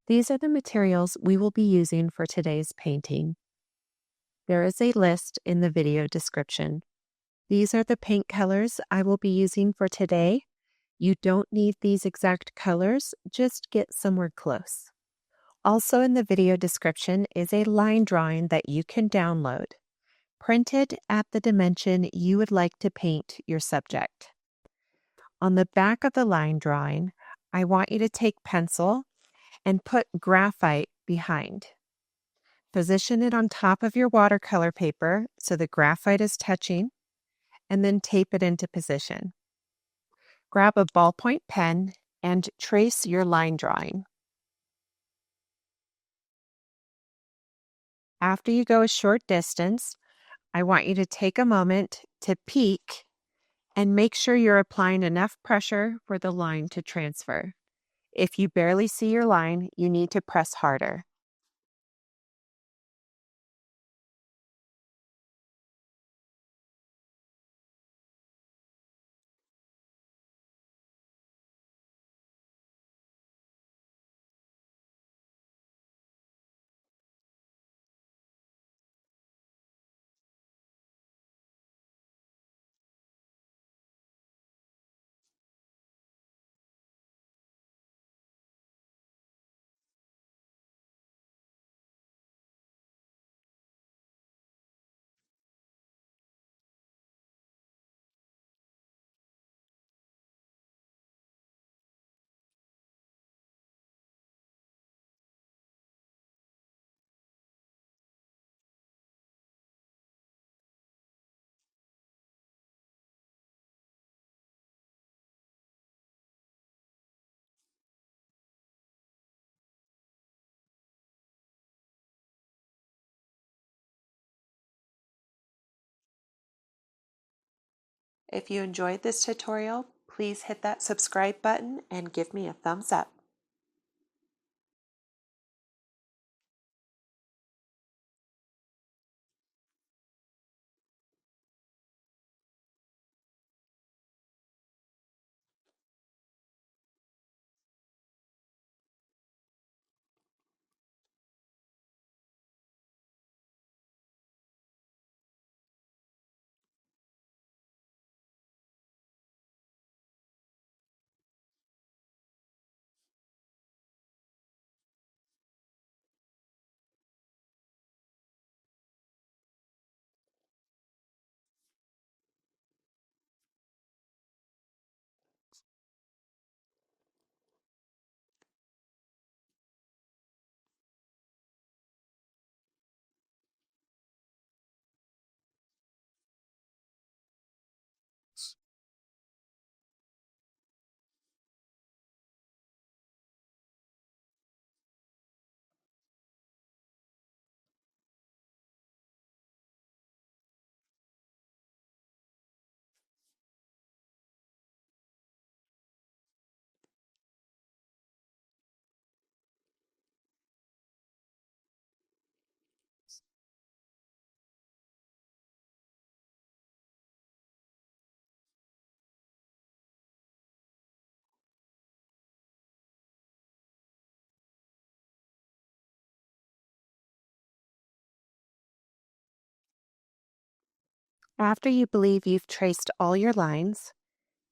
These are the materials we will be using for today's painting. There is a list in the video description. These are the paint colors I will be using for today. You don't need these exact colors, just get somewhere close. Also in the video description is a line drawing that you can download. Print it at the dimension you would like to paint your subject. On the back of the line drawing, I want you to take pencil and put graphite behind. Position it on top of your watercolor paper so the graphite is touching, and then tape it into position. Grab a ballpoint pen and trace your line drawing. After you go a short distance, I want you to take a moment to peek and make sure you're applying enough pressure for the line to transfer. If you barely see your line, you need to press harder. If you enjoyed this tutorial, please hit that subscribe button and give me a thumbs up. After you believe you've traced all your lines,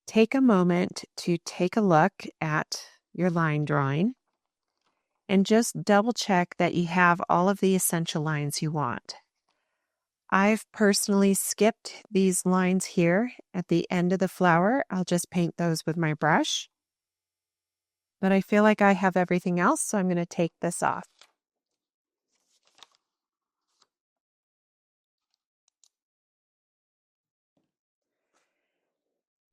take a moment to take a look at your line drawing and just double check that you have all of the essential lines you want. I've personally skipped these lines here at the end of the flower. I'll just paint those with my brush. But I feel like I have everything else, so I'm going to take this off.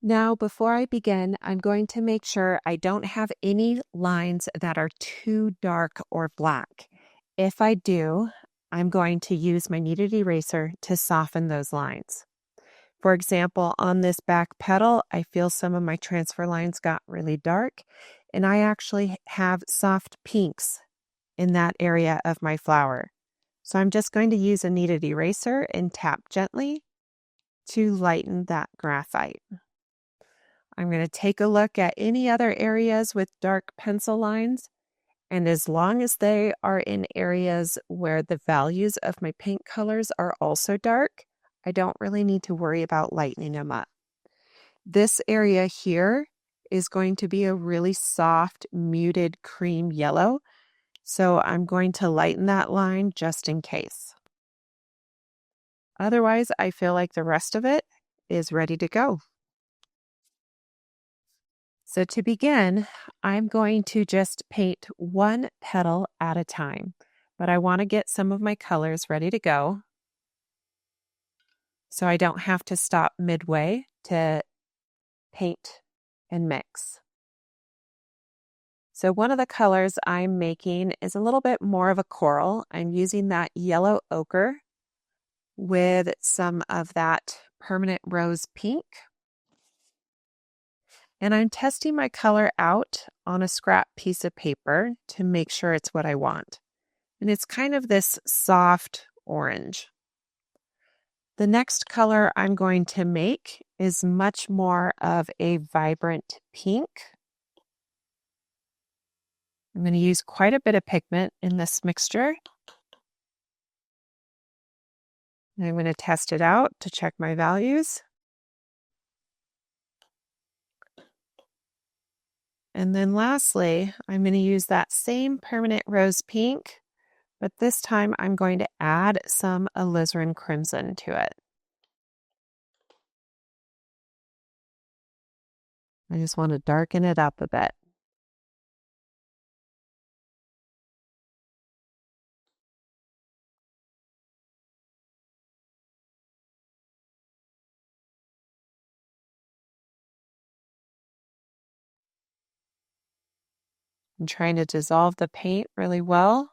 Now, before I begin, I'm going to make sure I don't have any lines that are too dark or black. If I do, I'm going to use my kneaded eraser to soften those lines. For example, on this back petal, I feel some of my transfer lines got really dark, and I actually have soft pinks in that area of my flower. So I'm just going to use a kneaded eraser and tap gently to lighten that graphite. I'm going to take a look at any other areas with dark pencil lines And as long as they are in areas where the values of my paint colors are also dark, I don't really need to worry about lightening them up. This area here is going to be a really soft, muted cream yellow, so I'm going to lighten that line just in case. Otherwise, I feel like the rest of it is ready to go. So to begin, I'm going to just paint one petal at a time, but I want to get some of my colors ready to go so I don't have to stop midway to paint and mix. So one of the colors I'm making is a little bit more of a coral. I'm using that yellow ochre with some of that permanent rose pink. And I'm testing my color out on a scrap piece of paper to make sure it's what I want. And it's kind of this soft orange. The next color I'm going to make is much more of a vibrant pink. I'm going to use quite a bit of pigment in this mixture. And I'm going to test it out to check my values. And then lastly, I'm going to use that same permanent rose pink, but this time I'm going to add some alizarin crimson to it. I just want to darken it up a bit. I'm trying to dissolve the paint really well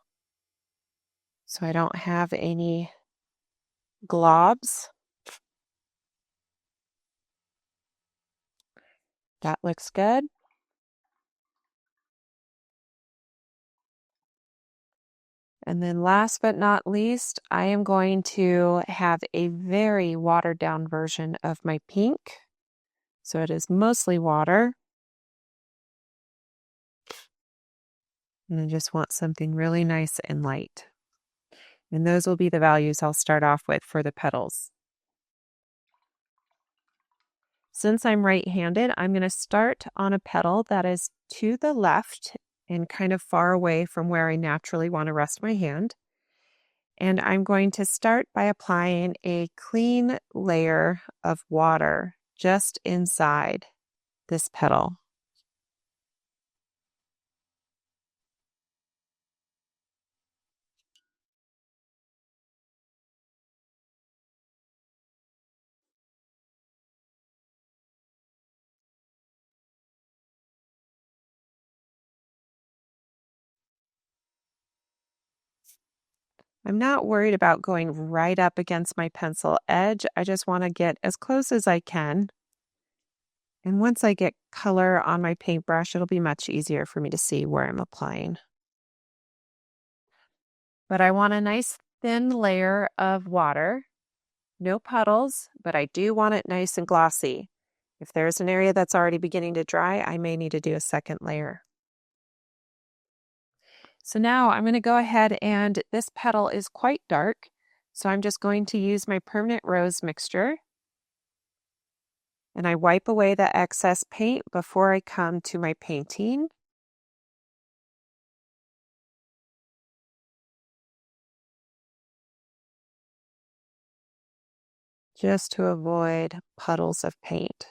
so I don't have any globs. That looks good. And then last but not least, I am going to have a very watered down version of my pink. So it is mostly water. And I just want something really nice and light. And those will be the values I'll start off with for the petals. Since I'm right-handed, I'm going to start on a petal that is to the left and kind of far away from where I naturally want to rest my hand. And I'm going to start by applying a clean layer of water just inside this petal. I'm not worried about going right up against my pencil edge. I just want to get as close as I can. And once I get color on my paintbrush, it'll be much easier for me to see where I'm applying. But I want a nice thin layer of water. No puddles, but I do want it nice and glossy. If there's an area that's already beginning to dry, I may need to do a second layer. So now I'm going to go ahead, and this petal is quite dark, so I'm just going to use my permanent rose mixture. And I wipe away the excess paint before I come to my painting. Just to avoid puddles of paint.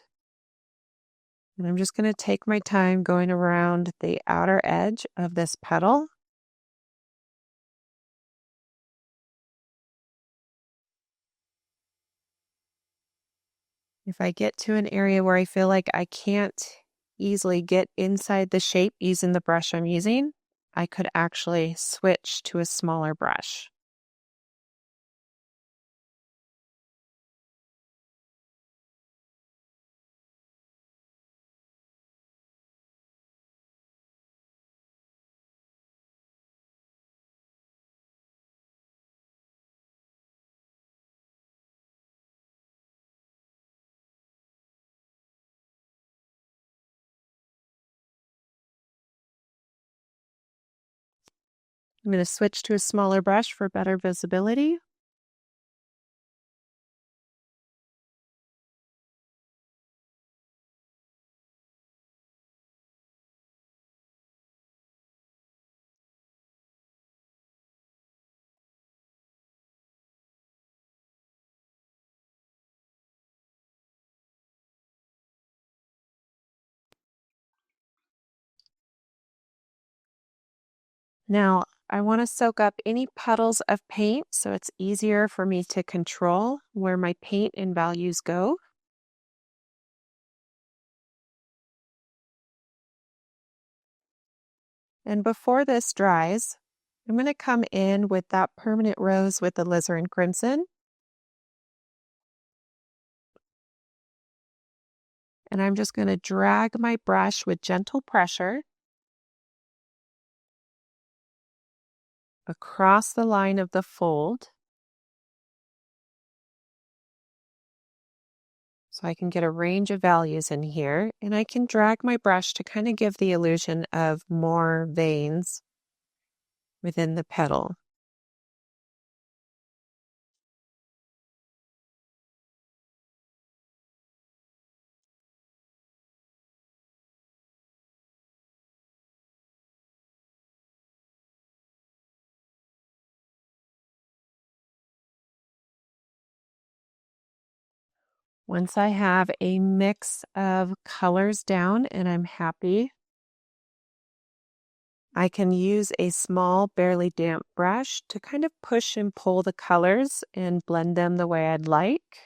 And I'm just going to take my time going around the outer edge of this petal. If I get to an area where I feel like I can't easily get inside the shape using the brush I'm using, I could actually switch to a smaller brush. I'm going to switch to a smaller brush for better visibility. Now, I want to soak up any puddles of paint so it's easier for me to control where my paint and values go. And before this dries, I'm going to come in with that permanent rose with the alizarin crimson. And I'm just going to drag my brush with gentle pressure across the line of the fold so I can get a range of values in here. And I can drag my brush to kind of give the illusion of more veins within the petal. Once I have a mix of colors down and I'm happy, I can use a small, barely damp brush to kind of push and pull the colors and blend them the way I'd like.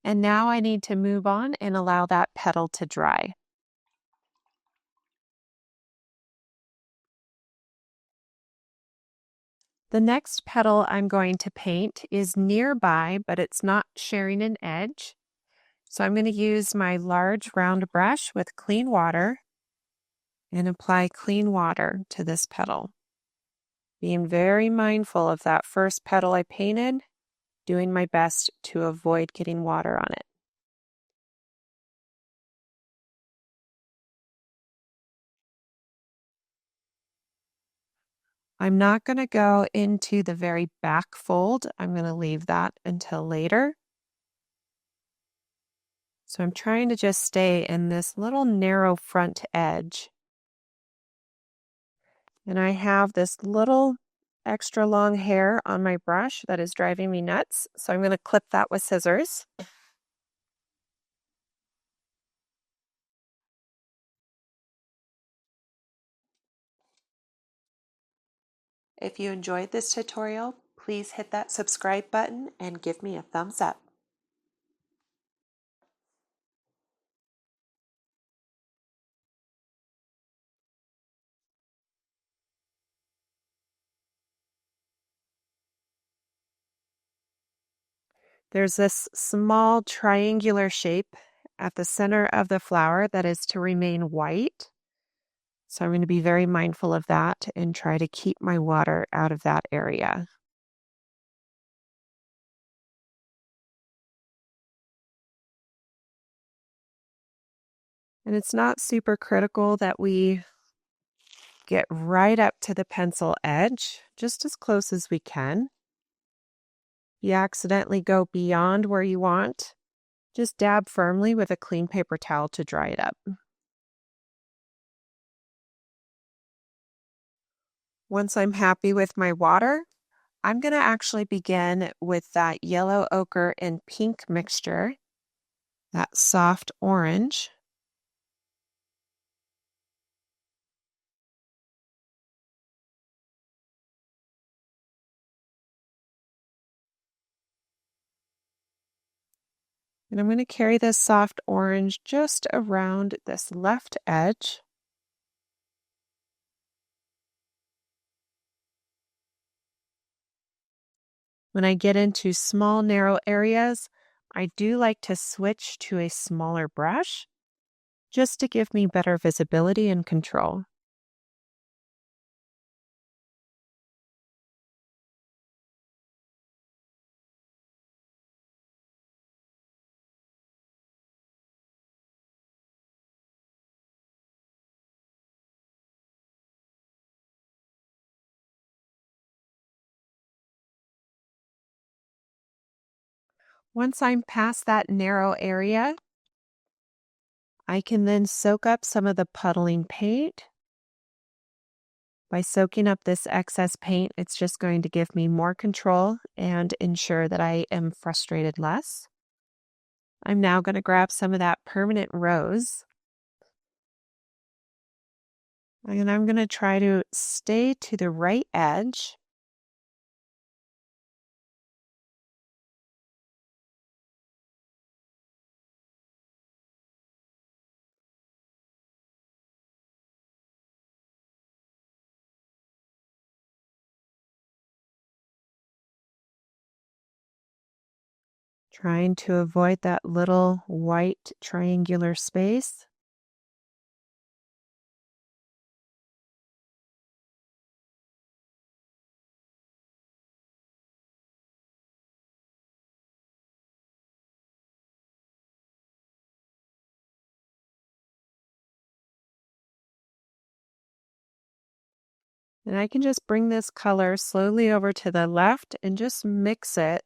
And now I need to move on and allow that petal to dry. The next petal I'm going to paint is nearby, but it's not sharing an edge. So I'm going to use my large round brush with clean water and apply clean water to this petal. Being very mindful of that first petal I painted, doing my best to avoid getting water on it. I'm not going to go into the very back fold. I'm going to leave that until later. So I'm trying to just stay in this little narrow front edge. And I have this little extra long hair on my brush that is driving me nuts. So I'm going to clip that with scissors. If you enjoyed this tutorial, please hit that subscribe button and give me a thumbs up. There's this small triangular shape at the center of the flower that is to remain white. So I'm going to be very mindful of that and try to keep my water out of that area. And it's not super critical that we get right up to the pencil edge, just as close as we can. If you accidentally go beyond where you want, just dab firmly with a clean paper towel to dry it up. Once I'm happy with my water, I'm going to actually begin with that yellow ochre and pink mixture, that soft orange. And I'm going to carry this soft orange just around this left edge. When I get into small, narrow areas, I do like to switch to a smaller brush just to give me better visibility and control. Once I'm past that narrow area, I can then soak up some of the puddling paint. By soaking up this excess paint, it's just going to give me more control and ensure that I am frustrated less. I'm now going to grab some of that permanent rose. And I'm going to try to stay to the right edge. Trying to avoid that little white triangular space. And I can just bring this color slowly over to the left and just mix it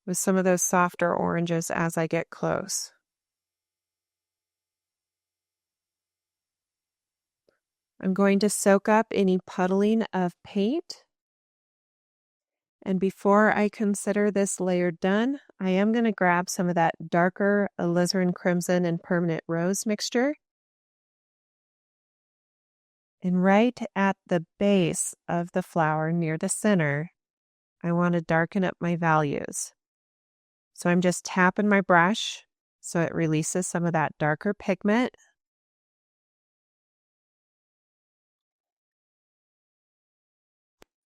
with some of those softer oranges as I get close. I'm going to soak up any puddling of paint. And before I consider this layer done, I am going to grab some of that darker alizarin crimson and permanent rose mixture. And right at the base of the flower near the center, I want to darken up my values. So I'm just tapping my brush so it releases some of that darker pigment.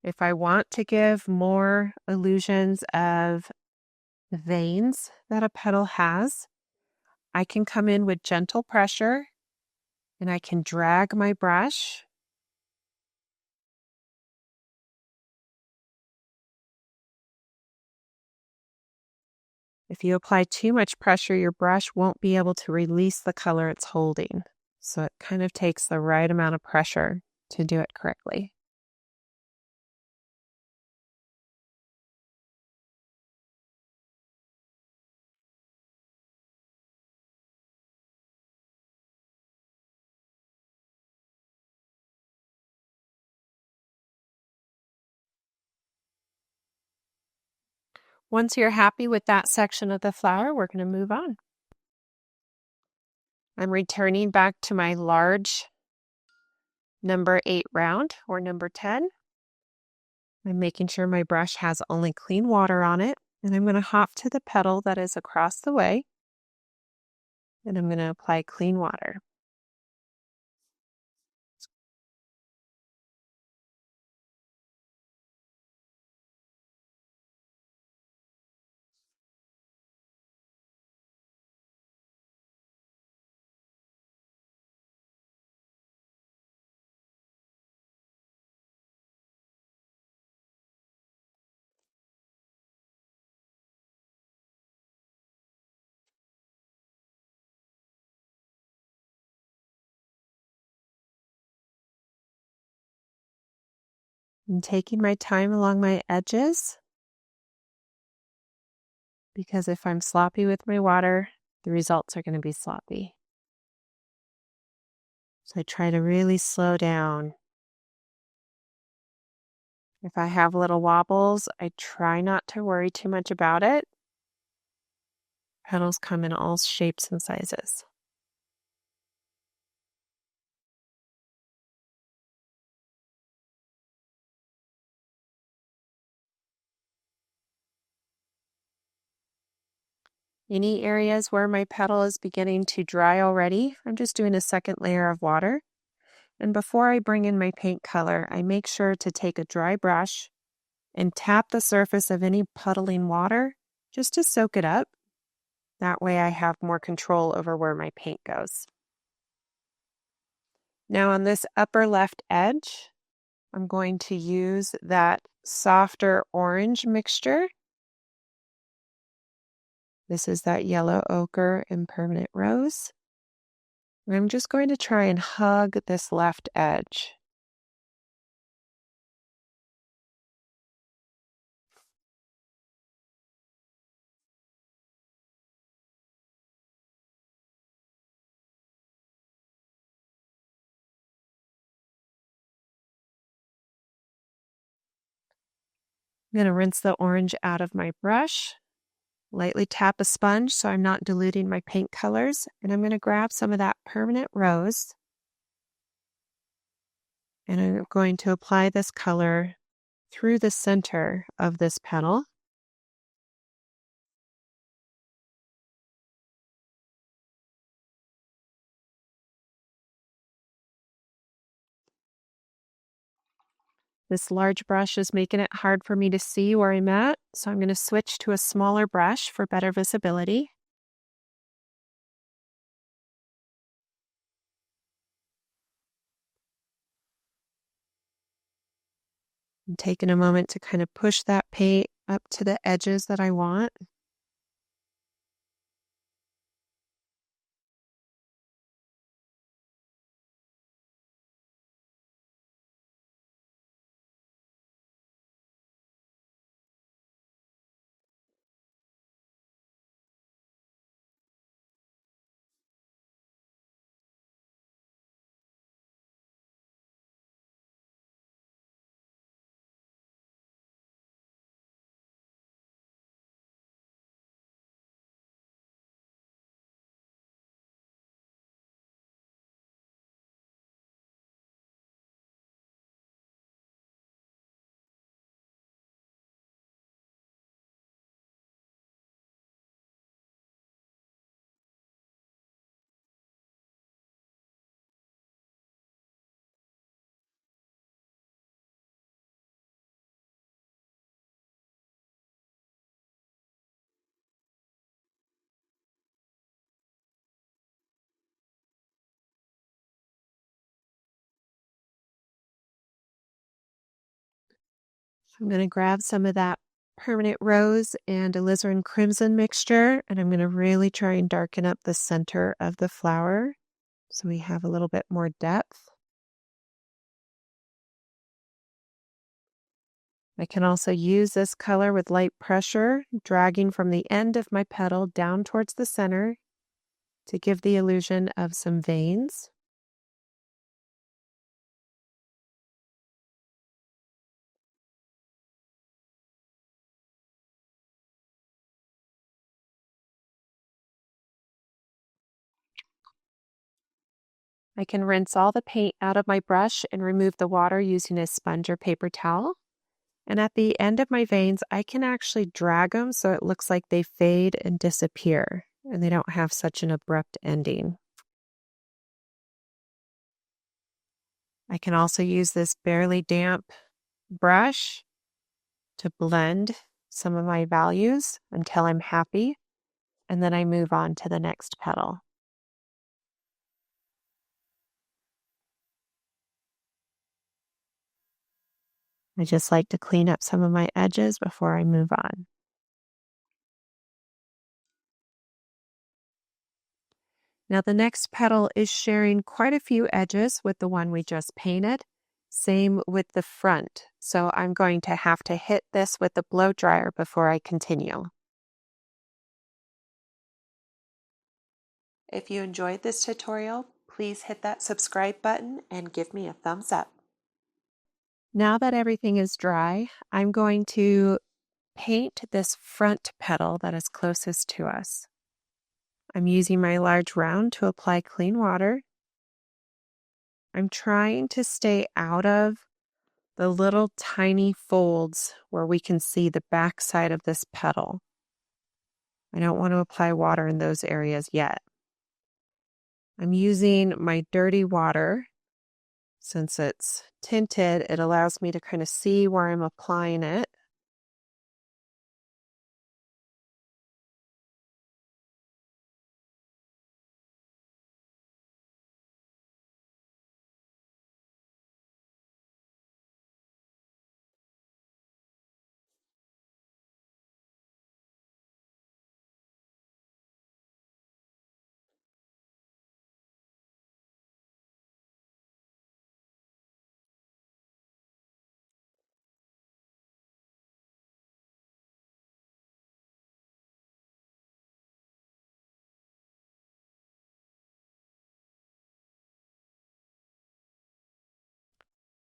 If I want to give more illusions of the veins that a petal has, I can come in with gentle pressure and I can drag my brush. If you apply too much pressure, your brush won't be able to release the color it's holding. So it kind of takes the right amount of pressure to do it correctly. Once you're happy with that section of the flower, we're going to move on. I'm returning back to my large number 8 round or number 10. I'm making sure my brush has only clean water on it, and I'm going to hop to the petal that is across the way, and I'm going to apply clean water. I'm taking my time along my edges because if I'm sloppy with my water, the results are going to be sloppy. So I try to really slow down. If I have little wobbles, I try not to worry too much about it. Petals come in all shapes and sizes. Any areas where my petal is beginning to dry already, I'm just doing a second layer of water. And before I bring in my paint color, I make sure to take a dry brush and tap the surface of any puddling water just to soak it up. That way I have more control over where my paint goes. Now on this upper left edge, I'm going to use that softer orange mixture. This is that yellow ochre and permanent rose. And I'm just going to try and hug this left edge. I'm going to rinse the orange out of my brush, lightly tap a sponge so I'm not diluting my paint colors, and I'm going to grab some of that permanent rose, and I'm going to apply this color through the center of this petal. This large brush is making it hard for me to see where I'm at, so I'm going to switch to a smaller brush for better visibility. I'm taking a moment to kind of push that paint up to the edges that I want. I'm going to grab some of that permanent rose and alizarin crimson mixture, and I'm going to really try and darken up the center of the flower so we have a little bit more depth. I can also use this color with light pressure, dragging from the end of my petal down towards the center to give the illusion of some veins. I can rinse all the paint out of my brush and remove the water using a sponge or paper towel. And at the end of my veins, I can actually drag them so it looks like they fade and disappear, and they don't have such an abrupt ending. I can also use this barely damp brush to blend some of my values until I'm happy, and then I move on to the next petal. I just like to clean up some of my edges before I move on. Now the next petal is sharing quite a few edges with the one we just painted. Same with the front. So I'm going to have to hit this with the blow dryer before I continue. If you enjoyed this tutorial, please hit that subscribe button and give me a thumbs up. Now that everything is dry, I'm going to paint this front petal that is closest to us. I'm using my large round to apply clean water. I'm trying to stay out of the little tiny folds where we can see the back side of this petal. I don't want to apply water in those areas yet. I'm using my dirty water. Since it's tinted, it allows me to kind of see where I'm applying it.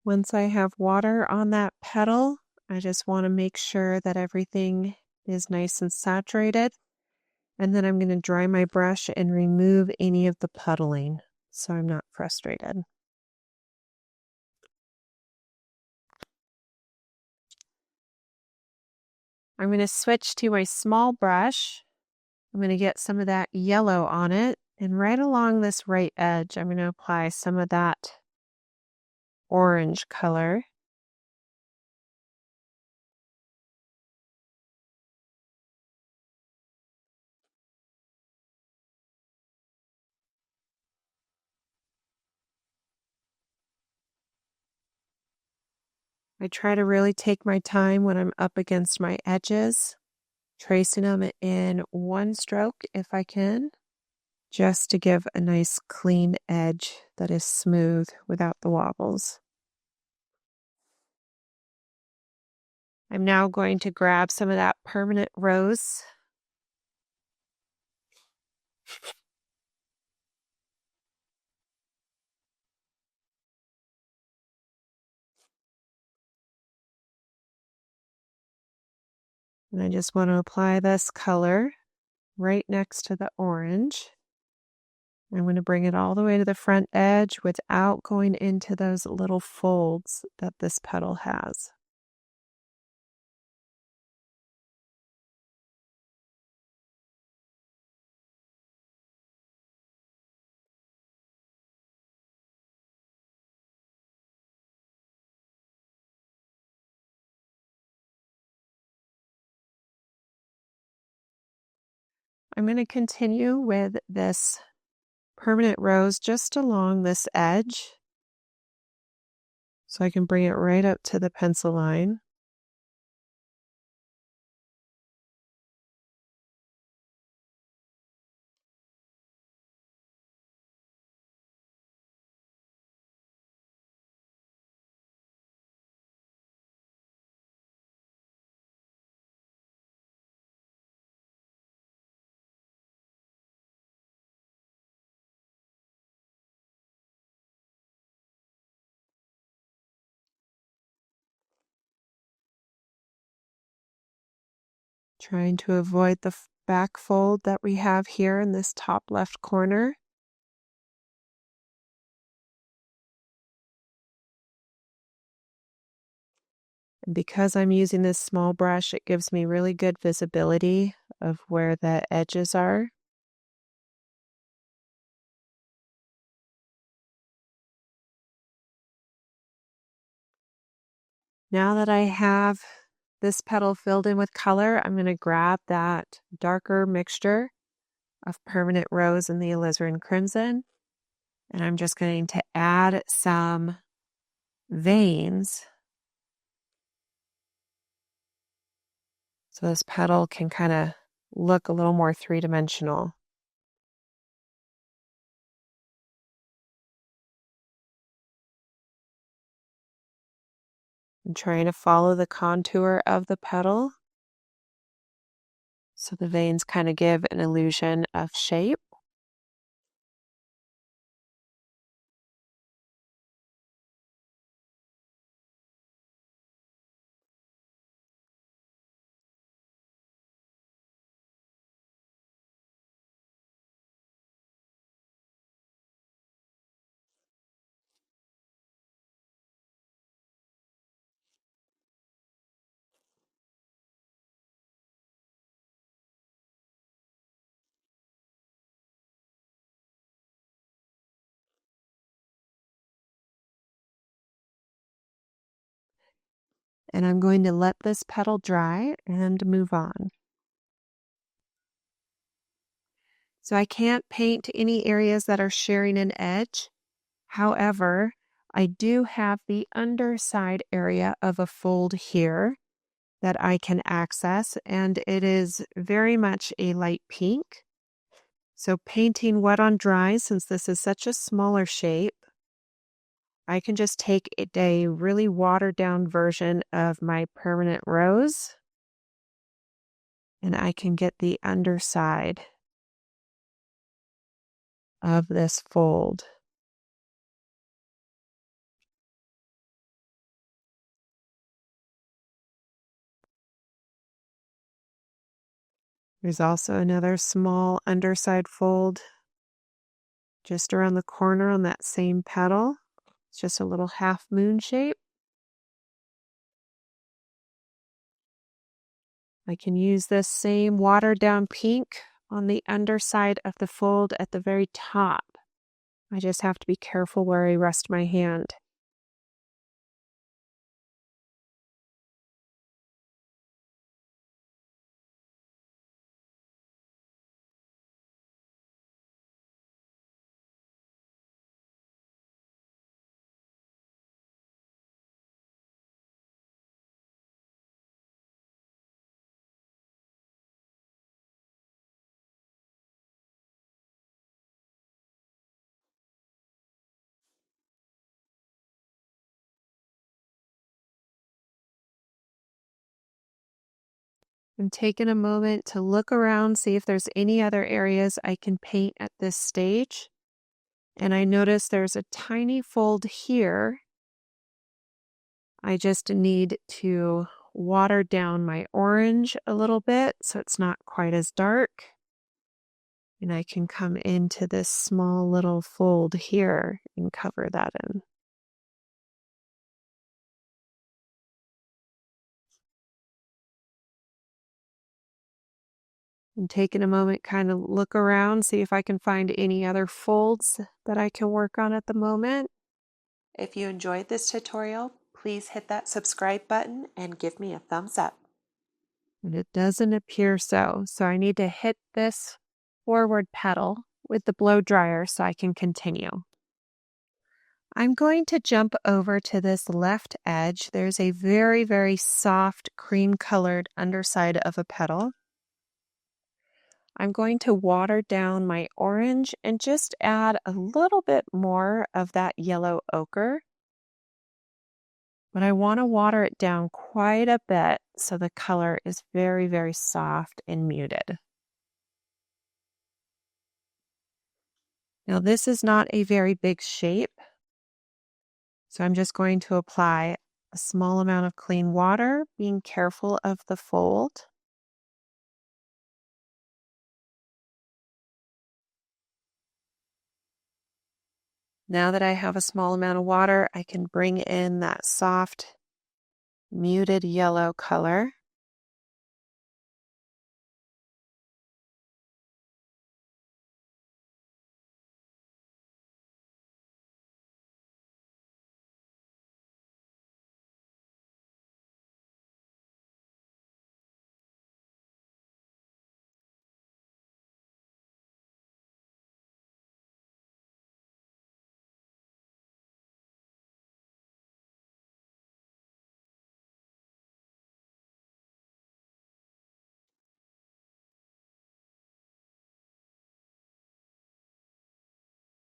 Once I have water on that petal, I just want to make sure that everything is nice and saturated. And then I'm going to dry my brush and remove any of the puddling so I'm not frustrated. I'm going to switch to my small brush. I'm going to get some of that yellow on it. And right along this right edge, I'm going to apply some of that orange color. I try to really take my time when I'm up against my edges, tracing them in one stroke if I can, just to give a nice clean edge that is smooth without the wobbles. I'm now going to grab some of that permanent rose. And I just want to apply this color right next to the orange. I'm going to bring it all the way to the front edge without going into those little folds that this petal has. I'm going to continue with this permanent rose just along this edge so I can bring it right up to the pencil line. Trying to avoid the back fold that we have here in this top left corner. And because I'm using this small brush, it gives me really good visibility of where the edges are. Now that I have this petal filled in with color, I'm going to grab that darker mixture of permanent rose and the alizarin crimson. And I'm just going to add some veins so this petal can kind of look a little more three-dimensional. I'm trying to follow the contour of the petal so the veins kind of give an illusion of shape. And I'm going to let this petal dry and move on. So I can't paint any areas that are sharing an edge. However, I do have the underside area of a fold here that I can access, and it is very much a light pink. So painting wet on dry, since this is such a smaller shape, I can just take a really watered down version of my permanent rose, and I can get the underside of this fold. There's also another small underside fold just around the corner on that same petal. It's just a little half moon shape. I can use this same watered down pink on the underside of the fold at the very top. I just have to be careful where I rest my hand. I'm taking a moment to look around, see if there's any other areas I can paint at this stage. And I notice there's a tiny fold here. I just need to water down my orange a little bit so it's not quite as dark. And I can come into this small little fold here and cover that in. I'm taking a moment, kind of look around, see if I can find any other folds that I can work on at the moment. If you enjoyed this tutorial, please hit that subscribe button and give me a thumbs up. And it doesn't appear so. So I need to hit this forward petal with the blow dryer so I can continue. I'm going to jump over to this left edge. There's a very, very soft cream colored underside of a petal. I'm going to water down my orange and just add a little bit more of that yellow ochre. But I want to water it down quite a bit so the color is very, very soft and muted. Now this is not a very big shape, so I'm just going to apply a small amount of clean water, being careful of the fold. Now that I have a small amount of water, I can bring in that soft, muted yellow color.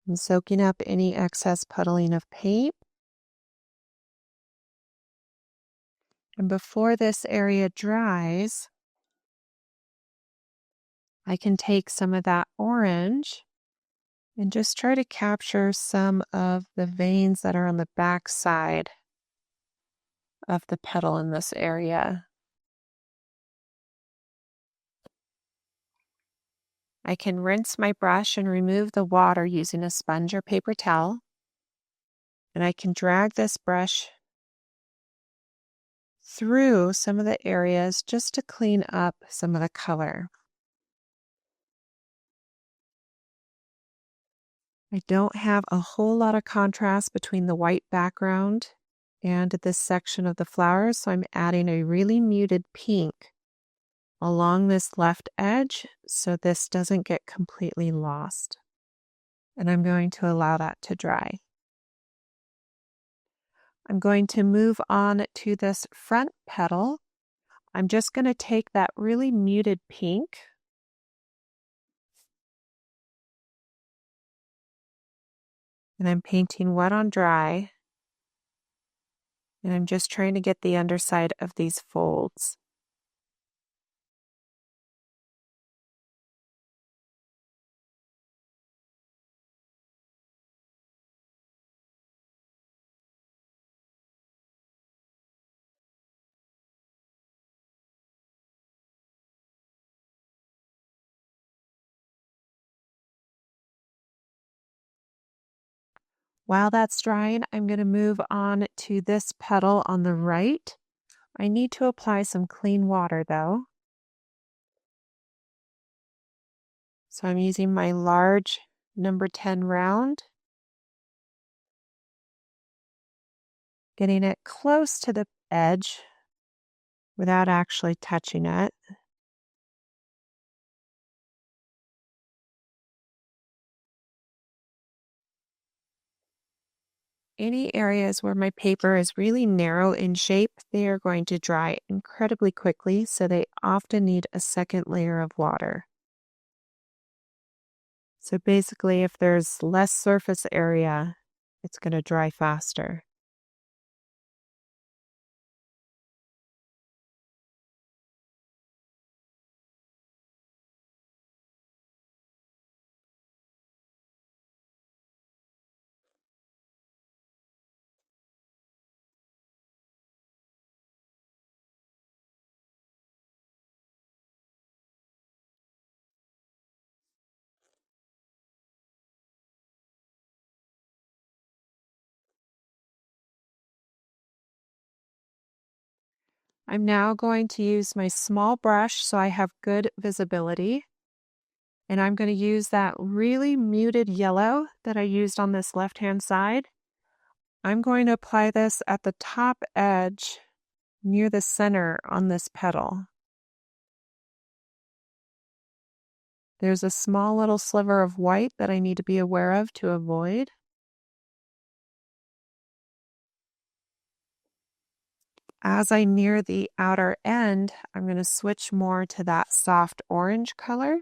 I'm soaking up any excess puddling of paint. And before this area dries, I can take some of that orange and just try to capture some of the veins that are on the back side of the petal in this area. I can rinse my brush and remove the water using a sponge or paper towel. And I can drag this brush through some of the areas just to clean up some of the color. I don't have a whole lot of contrast between the white background and this section of the flowers, so I'm adding a really muted pink along this left edge so this doesn't get completely lost. And I'm going to allow that to dry. I'm going to move on to this front petal. I'm just going to take that really muted pink and I'm painting wet on dry. And I'm just trying to get the underside of these folds. While that's drying, I'm going to move on to this petal on the right. I need to apply some clean water though. So I'm using my large number 10 round, getting it close to the edge without actually touching it. Any areas where my paper is really narrow in shape, they are going to dry incredibly quickly, so they often need a second layer of water. So basically, if there's less surface area, it's going to dry faster. I'm now going to use my small brush so I have good visibility. And I'm going to use that really muted yellow that I used on this left-hand side. I'm going to apply this at the top edge near the center on this petal. There's a small little sliver of white that I need to be aware of to avoid. As I near the outer end, I'm going to switch more to that soft orange color.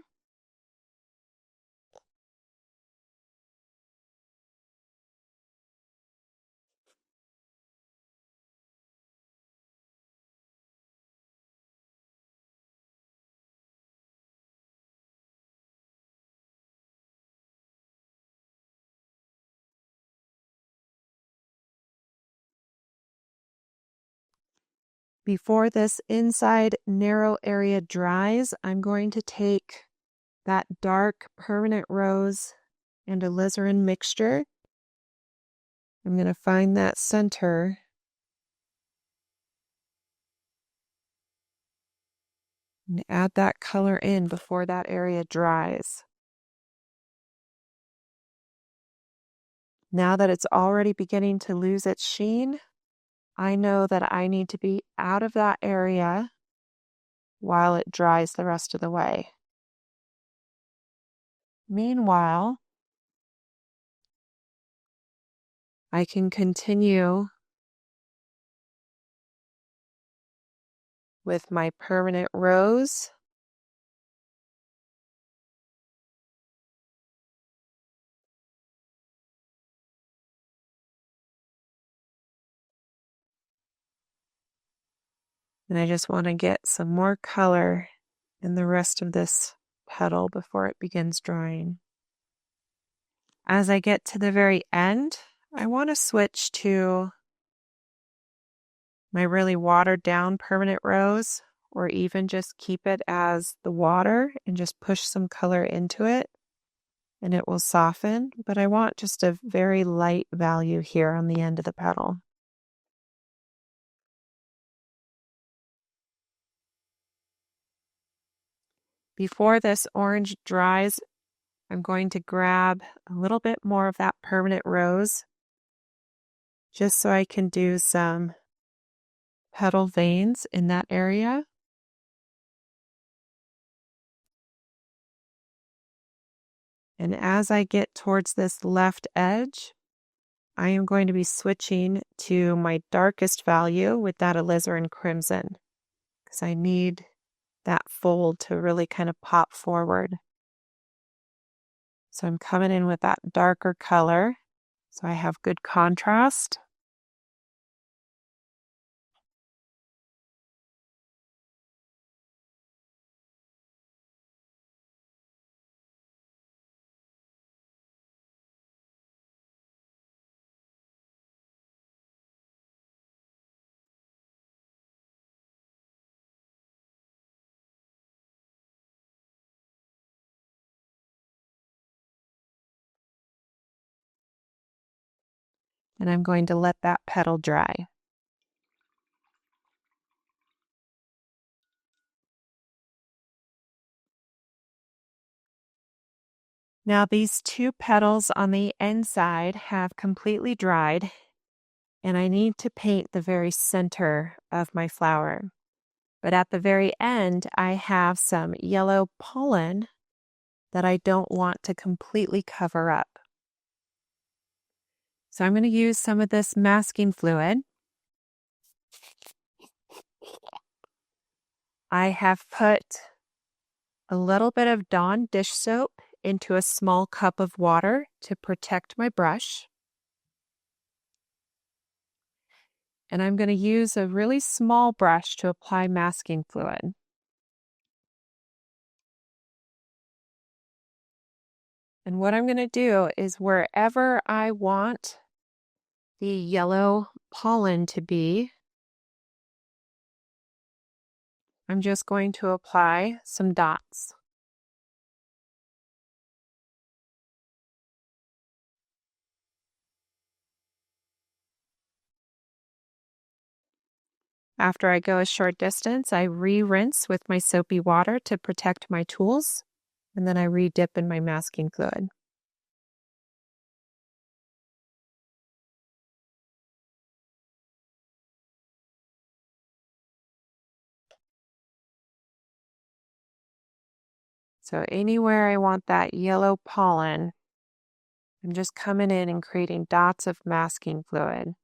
Before this inside narrow area dries, I'm going to take that dark permanent rose and alizarin mixture. I'm going to find that center and add that color in before that area dries. Now that it's already beginning to lose its sheen, I know that I need to be out of that area while it dries the rest of the way. Meanwhile, I can continue with my permanent rose. And I just want to get some more color in the rest of this petal before it begins drying. As I get to the very end, I want to switch to my really watered down permanent rose, or even just keep it as the water and just push some color into it and it will soften. But I want just a very light value here on the end of the petal. Before this orange dries, I'm going to grab a little bit more of that permanent rose just so I can do some petal veins in that area. And as I get towards this left edge, I am going to be switching to my darkest value with that alizarin crimson because I need that fold to really kind of pop forward. So I'm coming in with that darker color so I have good contrast. And I'm going to let that petal dry. Now these two petals on the inside have completely dried, and I need to paint the very center of my flower. But at the very end, I have some yellow pollen that I don't want to completely cover up. So I'm going to use some of this masking fluid. I have put a little bit of Dawn dish soap into a small cup of water to protect my brush. And I'm going to use a really small brush to apply masking fluid. And what I'm going to do is wherever I want the yellow pollen to be, I'm just going to apply some dots. After I go a short distance, I re-rinse with my soapy water to protect my tools, and then I re-dip in my masking fluid. So anywhere I want that yellow pollen, I'm just coming in and creating dots of masking fluid.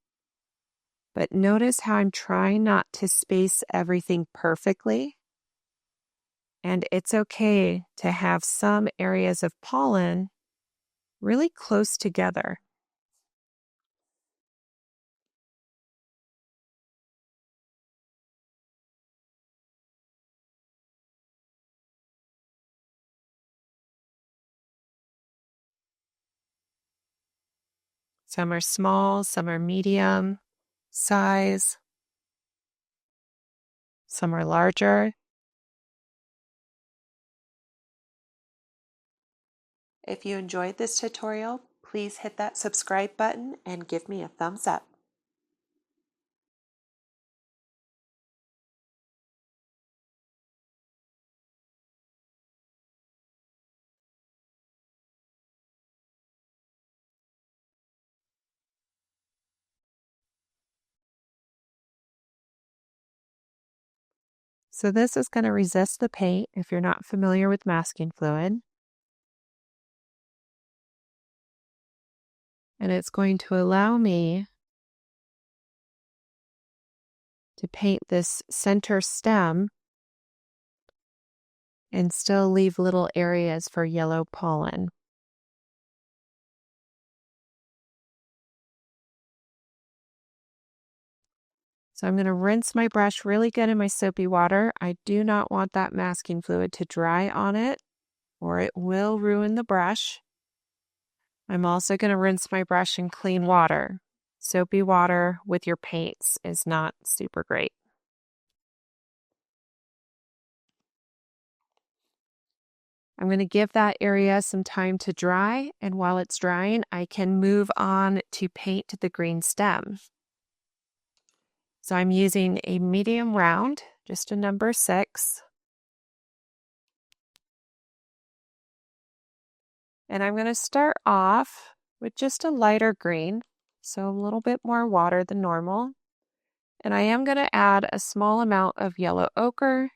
But notice how I'm trying not to space everything perfectly. And it's okay to have some areas of pollen really close together. Some are small, some are medium size, some are larger. If you enjoyed this tutorial, please hit that subscribe button and give me a thumbs up. So this is going to resist the paint if you're not familiar with masking fluid. And it's going to allow me to paint this center stem and still leave little areas for yellow pollen. So I'm going to rinse my brush really good in my soapy water. I do not want that masking fluid to dry on it, or it will ruin the brush. I'm also going to rinse my brush in clean water. Soapy water with your paints is not super great. I'm going to give that area some time to dry, and while it's drying, I can move on to paint the green stem. So I'm using a medium round, just a number 6. And I'm going to start off with just a lighter green, so a little bit more water than normal. And I am going to add a small amount of yellow ochre,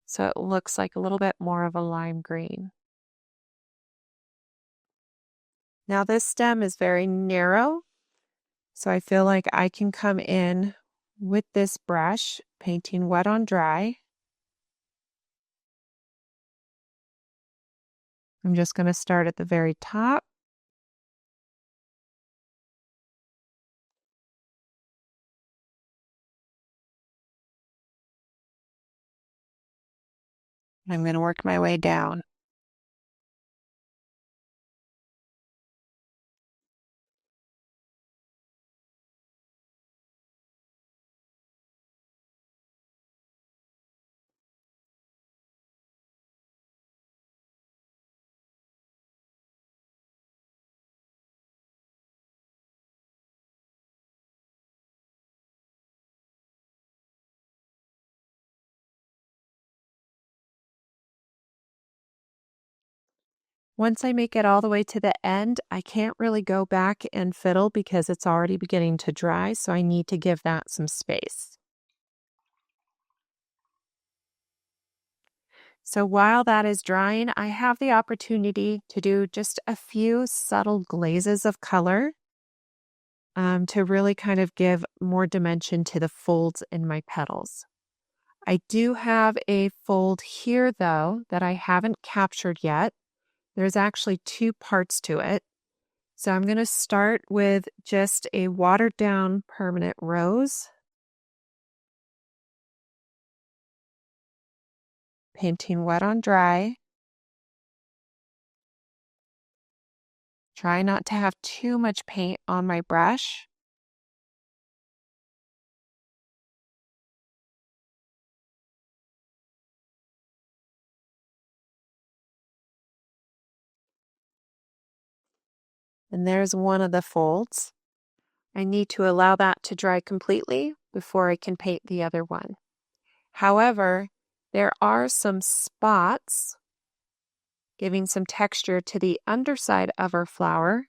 so it looks like a little bit more of a lime green. Now this stem is very narrow, so I feel like I can come in with this brush, painting wet on dry. I'm just going to start at the very top. I'm going to work my way down. Once I make it all the way to the end, I can't really go back and fiddle because it's already beginning to dry, so I need to give that some space. So while that is drying, I have the opportunity to do just a few subtle glazes of color to really kind of give more dimension to the folds in my petals. I do have a fold here, though, that I haven't captured yet. There's actually two parts to it. So I'm going to start with just a watered down permanent rose. Painting wet on dry. Try not to have too much paint on my brush. And there's one of the folds. I need to allow that to dry completely before I can paint the other one. However, there are some spots giving some texture to the underside of our flower.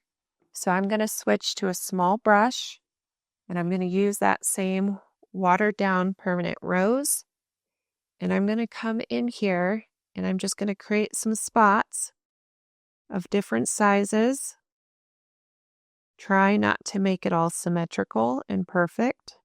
So I'm going to switch to a small brush and I'm going to use that same watered down permanent rose. And I'm going to come in here and I'm just going to create some spots of different sizes. Try not to make it all symmetrical and perfect.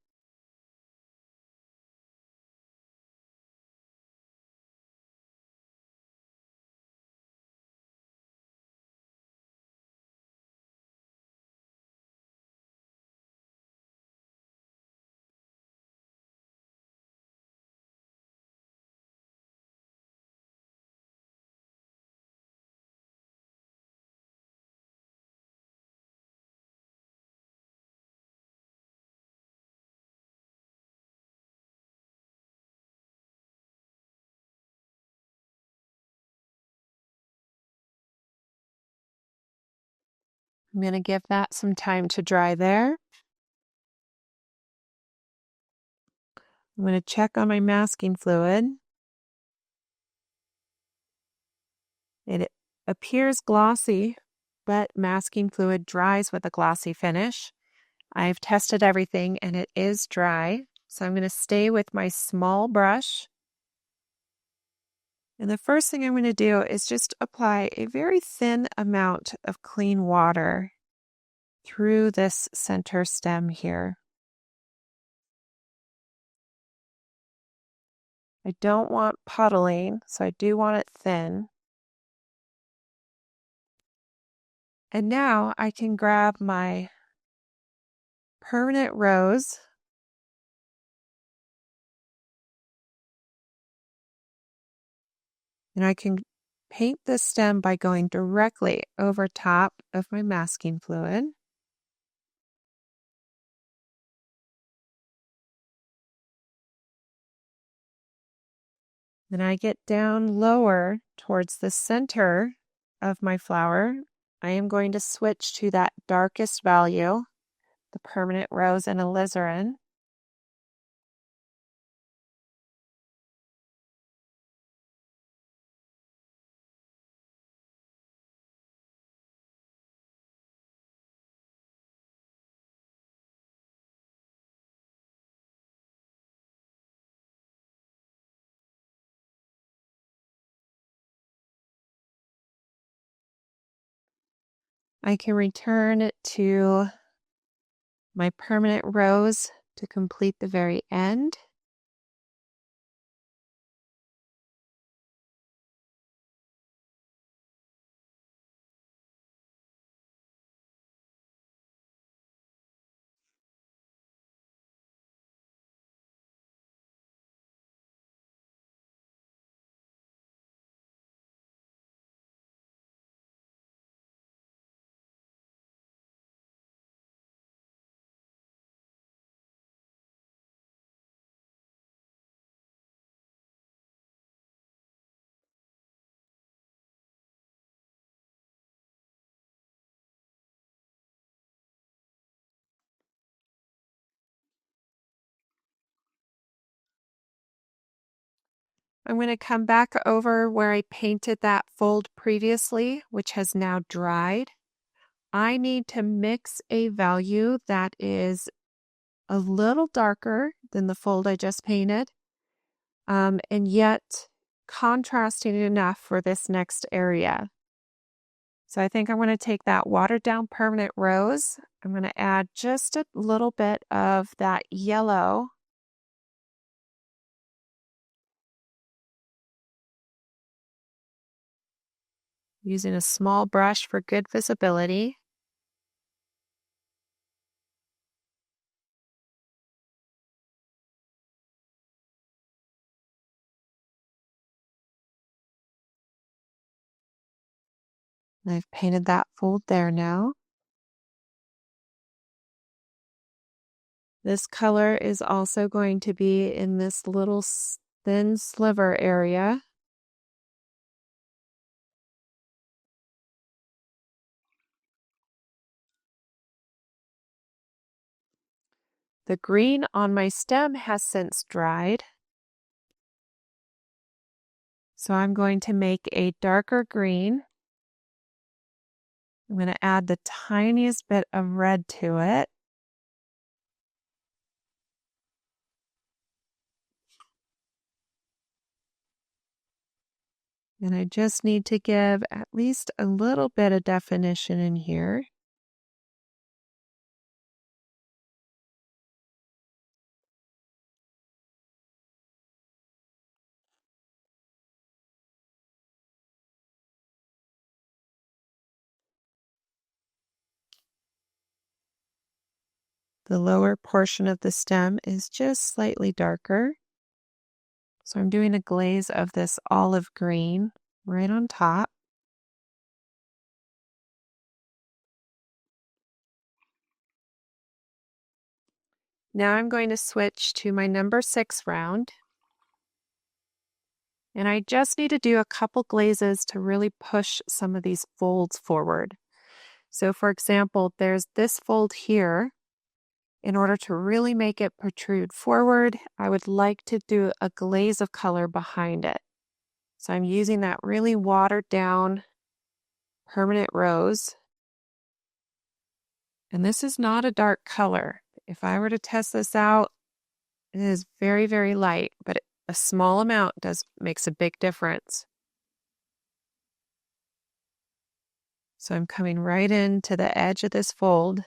I'm going to give that some time to dry there. I'm going to check on my masking fluid. It appears glossy, but masking fluid dries with a glossy finish. I've tested everything and it is dry. So I'm going to stay with my small brush. And the first thing I'm going to do is just apply a very thin amount of clean water through this center stem here. I don't want puddling, so I do want it thin. And now I can grab my permanent rose and I can paint the stem by going directly over top of my masking fluid. Then I get down lower towards the center of my flower. I am going to switch to that darkest value, the permanent rose and alizarin. I can return to my permanent rose to complete the very end. I'm going to come back over where I painted that fold previously, which has now dried. I need to mix a value that is a little darker than the fold I just painted, and yet contrasting enough for this next area. So I think I'm going to take that watered down permanent rose. I'm going to add just a little bit of that yellow. Using a small brush for good visibility. I've painted that fold there now. This color is also going to be in this little thin sliver area. The green on my stem has since dried. So I'm going to make a darker green. I'm going to add the tiniest bit of red to it. And I just need to give at least a little bit of definition in here. The lower portion of the stem is just slightly darker. So I'm doing a glaze of this olive green right on top. Now I'm going to switch to my number 6 round. And I just need to do a couple glazes to really push some of these folds forward. So for example, there's this fold here. In order to really make it protrude forward, I would like to do a glaze of color behind it. So I'm using that really watered down permanent rose. And this is not a dark color. If I were to test this out, it is very, very light, but a small amount makes a big difference. So I'm coming right into the edge of this fold.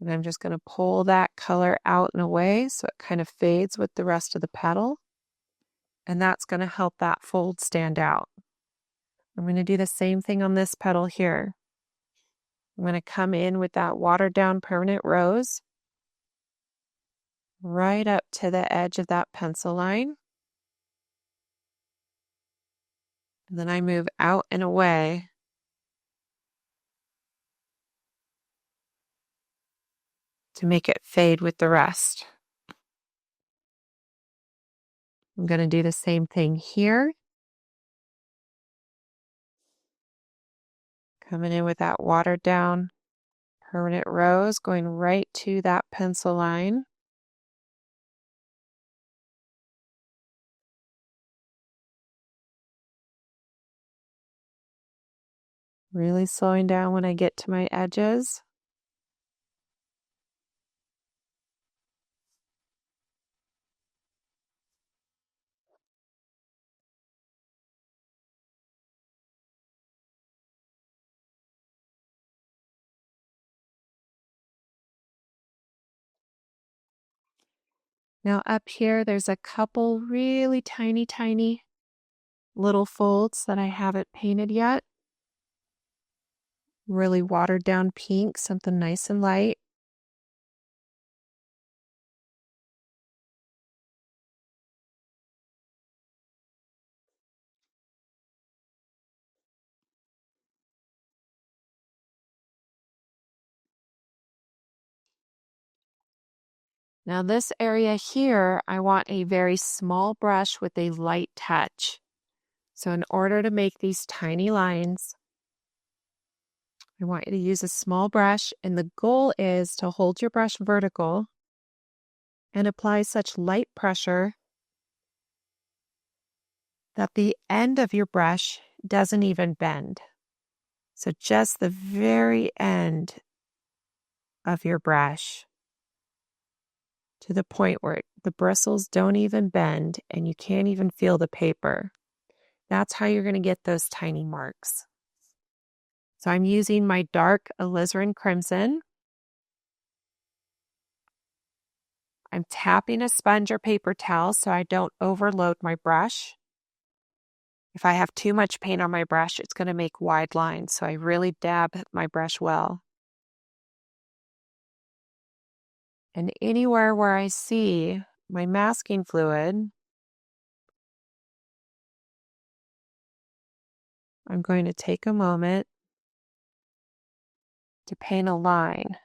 And I'm just going to pull that color out and away so it kind of fades with the rest of the petal. And that's going to help that fold stand out. I'm going to do the same thing on this petal here. I'm going to come in with that watered down permanent rose right up to the edge of that pencil line. And then I move out and away to make it fade with the rest. I'm going to do the same thing here. Coming in with that watered down permanent rose, going right to that pencil line. Really slowing down when I get to my edges. Now up here, there's a couple really tiny, tiny little folds that I haven't painted yet. Really watered down pink, something nice and light. Now this area here, I want a very small brush with a light touch. So in order to make these tiny lines, I want you to use a small brush, and the goal is to hold your brush vertical and apply such light pressure that the end of your brush doesn't even bend. So just the very end of your brush to the point where the bristles don't even bend and you can't even feel the paper. That's how you're going to get those tiny marks. So I'm using my dark alizarin crimson. I'm tapping a sponge or paper towel so I don't overload my brush. If I have too much paint on my brush, it's going to make wide lines, so I really dab my brush well. And anywhere where I see my masking fluid, I'm going to take a moment to paint a line.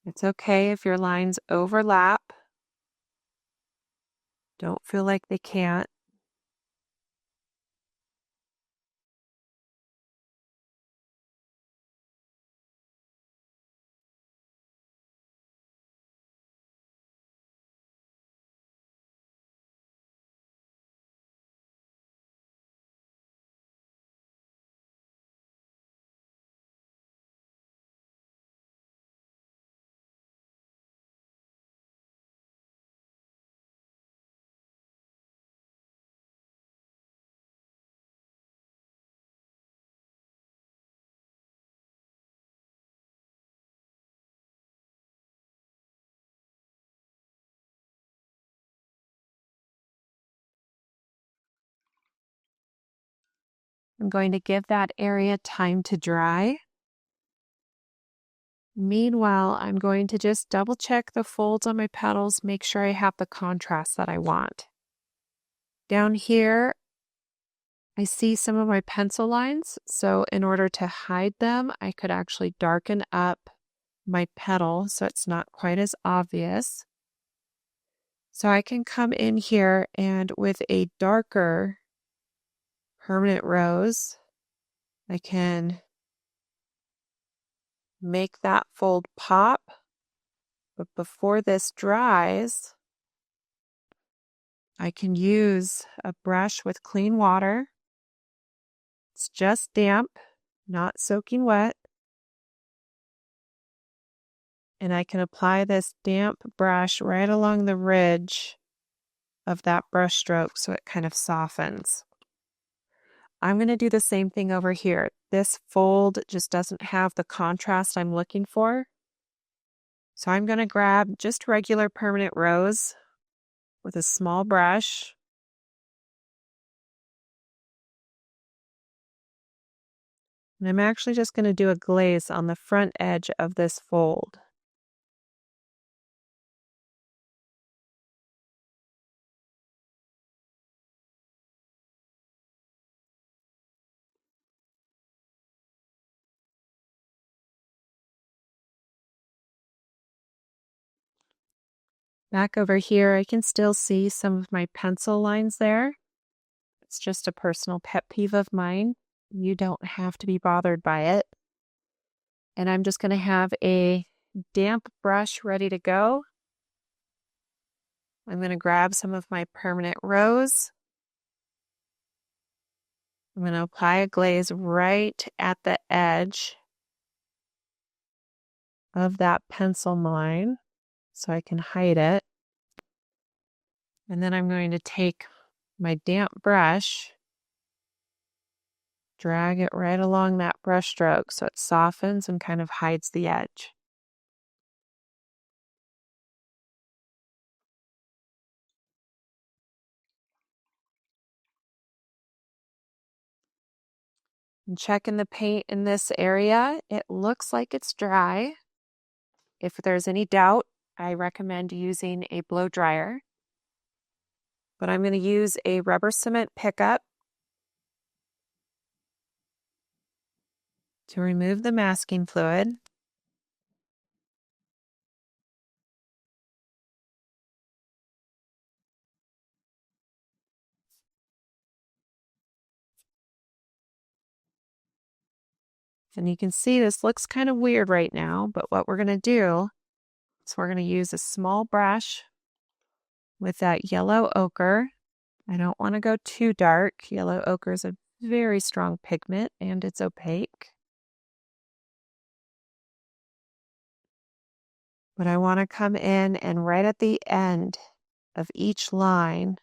It's okay if your lines overlap. Don't feel like they can't. I'm going to give that area time to dry. Meanwhile, I'm going to just double check the folds on my petals, make sure I have the contrast that I want. Down here, I see some of my pencil lines, so in order to hide them, I could actually darken up my petal so it's not quite as obvious. So I can come in here and with a darker permanent rose, I can make that fold pop. But before this dries, I can use a brush with clean water. It's just damp, not soaking wet. And I can apply this damp brush right along the ridge of that brush stroke so it kind of softens. I'm going to do the same thing over here. This fold just doesn't have the contrast I'm looking for. So I'm going to grab just regular permanent rose with a small brush. And I'm actually just going to do a glaze on the front edge of this fold. Back over here, I can still see some of my pencil lines there. It's just a personal pet peeve of mine. You don't have to be bothered by it. And I'm just going to have a damp brush ready to go. I'm going to grab some of my permanent rose. I'm going to apply a glaze right at the edge of that pencil line so I can hide it. And then I'm going to take my damp brush, drag it right along that brush stroke so it softens and kind of hides the edge. And checking the paint in this area, it looks like it's dry. If there's any doubt, I recommend using a blow dryer. But I'm going to use a rubber cement pickup. to remove the masking fluid. And you can see this looks kind of weird right now, but what we're going to do is we're going to use a small brush with that yellow ochre. I don't want to go too dark. Yellow ochre is a very strong pigment and it's opaque. But I want to come in and right at the end of each line,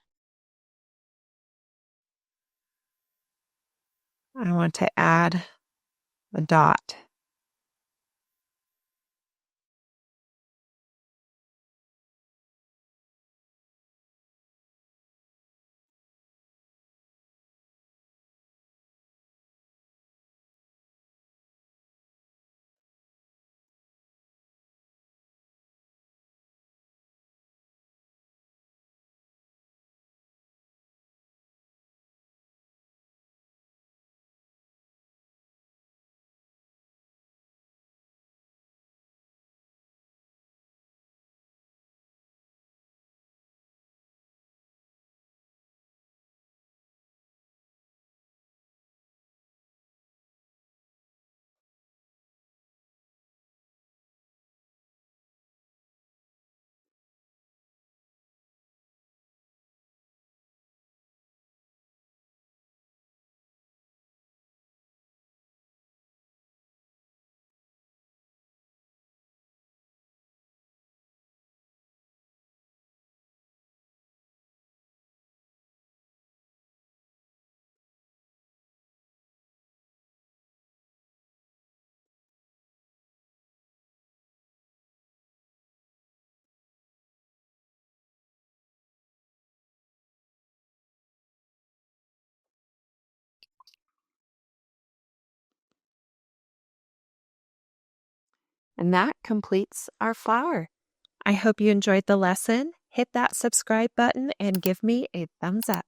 I want to add a dot. And that completes our flower. I hope you enjoyed the lesson. Hit that subscribe button and give me a thumbs up.